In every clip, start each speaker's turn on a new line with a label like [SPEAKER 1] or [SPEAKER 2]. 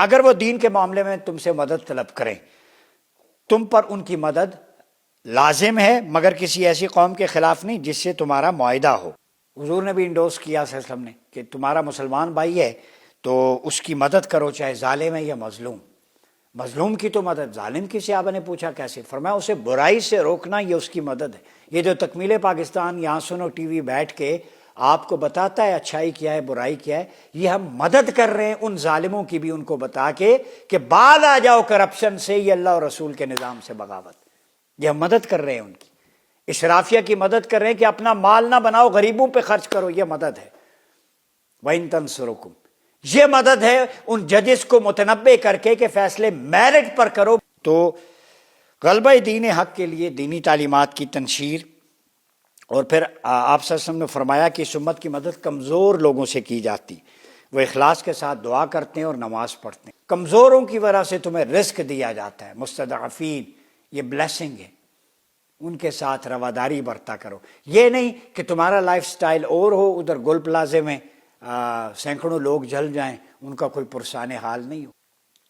[SPEAKER 1] اگر وہ دین کے معاملے میں تم سے مدد طلب کریں، تم پر ان کی مدد لازم ہے، مگر کسی ایسی قوم کے خلاف نہیں جس سے تمہارا معاہدہ ہو۔ حضور نے بھی انڈوس کیا صلی اللہ علیہ وسلم نے کہ تمہارا مسلمان بھائی ہے تو اس کی مدد کرو، چاہے ظالم ہے یا مظلوم۔ مظلوم کی تو مدد، ظالم کی صحابہ نے پوچھا کیسے؟ فرمایا اسے برائی سے روکنا یہ اس کی مدد ہے۔ یہ جو تکمیل پاکستان یہاں سنو ٹی وی بیٹھ کے آپ کو بتاتا ہے اچھائی کیا ہے برائی کیا ہے، یہ ہم مدد کر رہے ہیں ان ظالموں کی بھی، ان کو بتا کے کہ بعد آ جاؤ کرپشن سے، یہ اللہ اور رسول کے نظام سے بغاوت، یہ ہم مدد کر رہے ہیں ان کی، اشرافیہ کی مدد کر رہے ہیں کہ اپنا مال نہ بناؤ، غریبوں پہ خرچ کرو، یہ مدد ہے۔ وَإِن تَنْصُرُكُمْ، یہ مدد ہے ان ججز کو متنبع کر کے کہ فیصلے میرٹ پر کرو۔ تو غلبہ دین حق کے لیے دینی تعلیمات کی تنشیر، اور پھر آپ صلی اللہ علیہ وسلم نے فرمایا کہ اس امت کی مدد کمزور لوگوں سے کی جاتی، وہ اخلاص کے ساتھ دعا کرتے ہیں اور نماز پڑھتے ہیں۔ کمزوروں کی وجہ سے تمہیں رزق دیا جاتا ہے، مستضعفین، یہ بلیسنگ ہے، ان کے ساتھ رواداری برتا کرو۔ یہ نہیں کہ تمہارا لائف سٹائل اور ہو، ادھر گل پلازے میں سینکڑوں لوگ جل جائیں، ان کا کوئی پرسان حال نہیں ہو،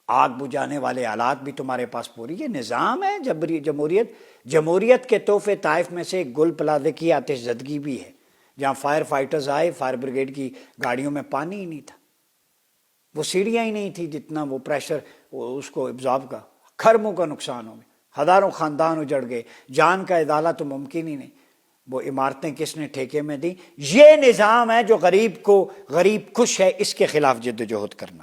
[SPEAKER 1] آگ بجھانے والے آلات بھی تمہارے پاس پوری۔ یہ نظام ہے جمہوریت۔ جمہوریت کے تحفے طائف میں سے ایک گل پلازے کی آتش زدگی بھی ہے، جہاں فائر فائٹرز آئے، فائر بریگیڈ کی گاڑیوں میں پانی ہی نہیں تھا، وہ سیڑھیاں ہی نہیں تھی جتنا وہ پریشر اس کو ابزارب کا، کھربوں کا نقصان ہو گیا، ہزاروں خاندان اجڑ گئے، جان کا ازالہ تو ممکن ہی نہیں۔ وہ عمارتیں کس نے ٹھیکے میں دی؟ یہ نظام ہے جو غریب کو غریب کش ہے، اس کے خلاف جد و جہد کرنا۔